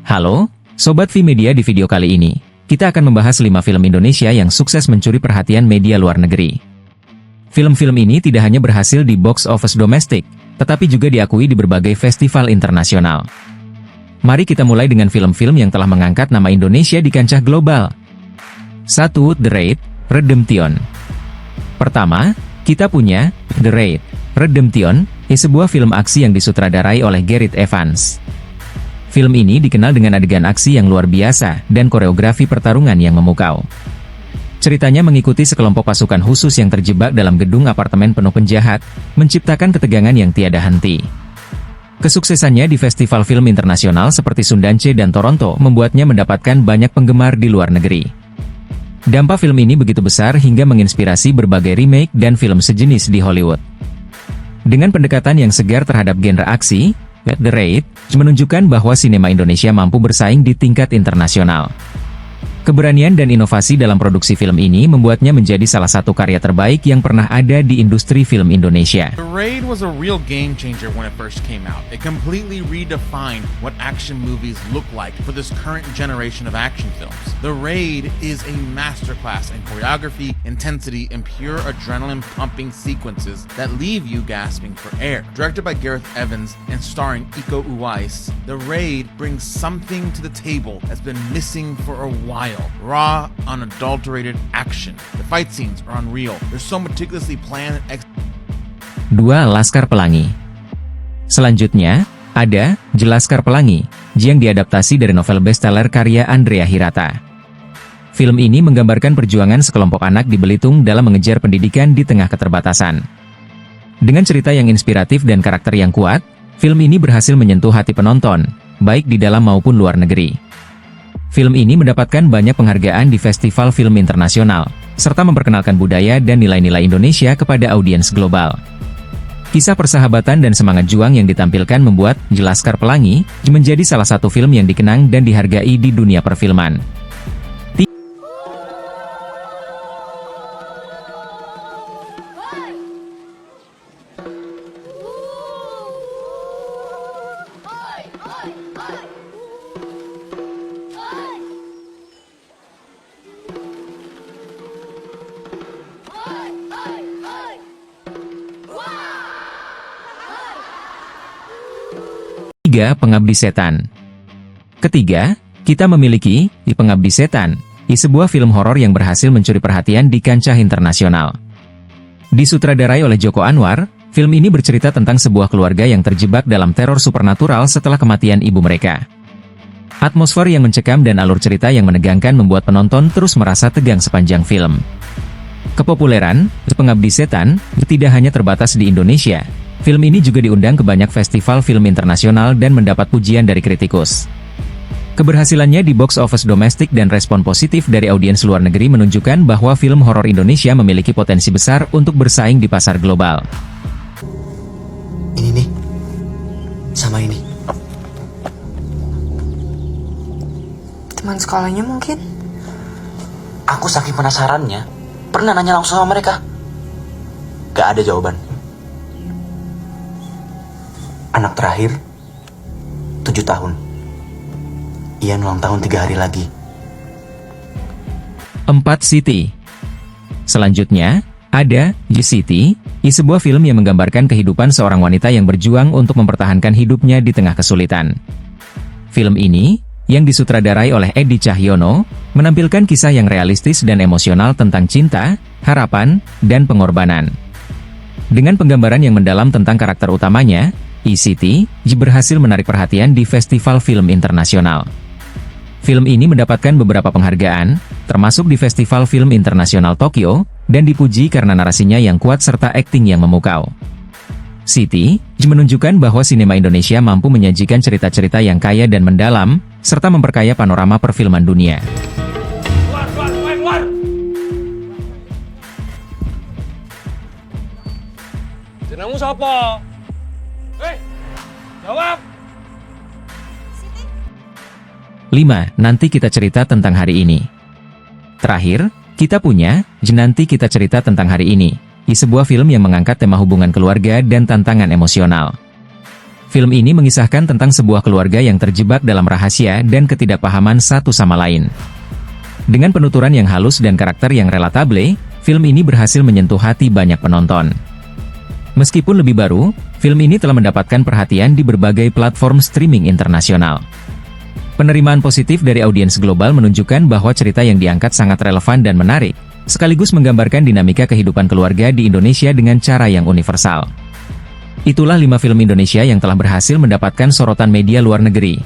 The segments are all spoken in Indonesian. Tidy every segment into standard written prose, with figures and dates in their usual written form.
Halo, Sobat VMedia. Di video kali ini, kita akan membahas 5 film Indonesia yang sukses mencuri perhatian media luar negeri. Film-film ini tidak hanya berhasil di box office domestik, tetapi juga diakui di berbagai festival internasional. Mari kita mulai dengan film-film yang telah mengangkat nama Indonesia di kancah global. 1. The Raid, Redemption. Pertama, kita punya The Raid, Redemption, sebuah film aksi yang disutradarai oleh Gareth Evans. Film ini dikenal dengan adegan aksi yang luar biasa dan koreografi pertarungan yang memukau. Ceritanya mengikuti sekelompok pasukan khusus yang terjebak dalam gedung apartemen penuh penjahat, menciptakan ketegangan yang tiada henti. Kesuksesannya di festival film internasional seperti Sundance dan Toronto membuatnya mendapatkan banyak penggemar di luar negeri. Dampak film ini begitu besar hingga menginspirasi berbagai remake dan film sejenis di Hollywood. Dengan pendekatan yang segar terhadap genre aksi, The Raid menunjukkan bahwa sinema Indonesia mampu bersaing di tingkat internasional. Keberanian dan inovasi dalam produksi film ini membuatnya menjadi salah satu karya terbaik yang pernah ada di industri film Indonesia. The Raid was a real game changer when it first came out. It completely redefined what action movies look like for this current generation of action films. The Raid is a masterclass in choreography, intensity, and pure adrenaline-pumping sequences that leave you gasping for air. Directed by Gareth Evans and starring Iko Uwais, The Raid brings something to the table that's been missing for a while. Raw, unadulterated action. The fight scenes are unreal. They're so meticulously planned and 2. Laskar Pelangi. Selanjutnya, ada The Laskar Pelangi, yang diadaptasi dari novel bestseller karya Andrea Hirata. Film ini menggambarkan perjuangan sekelompok anak di Belitung dalam mengejar pendidikan di tengah keterbatasan. Dengan cerita yang inspiratif dan karakter yang kuat, film ini berhasil menyentuh hati penonton, baik di dalam maupun luar negeri. Film ini mendapatkan banyak penghargaan di festival film internasional, serta memperkenalkan budaya dan nilai-nilai Indonesia kepada audiens global. Kisah persahabatan dan semangat juang yang ditampilkan membuat The Laskar Pelangi menjadi salah satu film yang dikenang dan dihargai di dunia perfilman. 3. Pengabdi Setan. Ketiga, kita memiliki The Pengabdi Setan, sebuah film horor yang berhasil mencuri perhatian di kancah internasional. Disutradarai oleh Joko Anwar, film ini bercerita tentang sebuah keluarga yang terjebak dalam teror supernatural setelah kematian ibu mereka. Atmosfer yang mencekam dan alur cerita yang menegangkan membuat penonton terus merasa tegang sepanjang film. Kepopuleran The Pengabdi Setan tidak hanya terbatas di Indonesia. Film ini juga diundang ke banyak festival film internasional dan mendapat pujian dari kritikus. Keberhasilannya di box office domestik dan respon positif dari audiens luar negeri menunjukkan bahwa film horor Indonesia memiliki potensi besar untuk bersaing di pasar global. Ini nih, sama ini. Teman sekolahnya mungkin? Aku saking penasarannya, pernah nanya langsung sama mereka. Gak ada jawaban. Anak terakhir, 7 tahun. Ian ulang tahun 3 hari lagi. 4. City. Selanjutnya, ada The City, sebuah film yang menggambarkan kehidupan seorang wanita yang berjuang untuk mempertahankan hidupnya di tengah kesulitan. Film ini, yang disutradarai oleh Edi Cahyono, menampilkan kisah yang realistis dan emosional tentang cinta, harapan, dan pengorbanan. Dengan penggambaran yang mendalam tentang karakter utamanya, E-City berhasil menarik perhatian di festival film internasional. Film ini mendapatkan beberapa penghargaan, termasuk di Festival Film Internasional Tokyo, dan dipuji karena narasinya yang kuat serta akting yang memukau. City menunjukkan bahwa sinema Indonesia mampu menyajikan cerita-cerita yang kaya dan mendalam, serta memperkaya panorama perfilman dunia. Jenengmu sapa? Jawab! 5. Nanti kita cerita tentang hari ini. Terakhir, kita punya Nanti kita cerita tentang hari ini, sebuah film yang mengangkat tema hubungan keluarga dan tantangan emosional. Film ini mengisahkan tentang sebuah keluarga yang terjebak dalam rahasia dan ketidakpahaman satu sama lain. Dengan penuturan yang halus dan karakter yang relatable, film ini berhasil menyentuh hati banyak penonton. Meskipun lebih baru, film ini telah mendapatkan perhatian di berbagai platform streaming internasional. Penerimaan positif dari audiens global menunjukkan bahwa cerita yang diangkat sangat relevan dan menarik, sekaligus menggambarkan dinamika kehidupan keluarga di Indonesia dengan cara yang universal. Itulah 5 film Indonesia yang telah berhasil mendapatkan sorotan media luar negeri.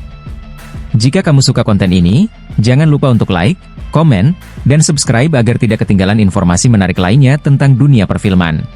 Jika kamu suka konten ini, jangan lupa untuk like, komen, dan subscribe agar tidak ketinggalan informasi menarik lainnya tentang dunia perfilman.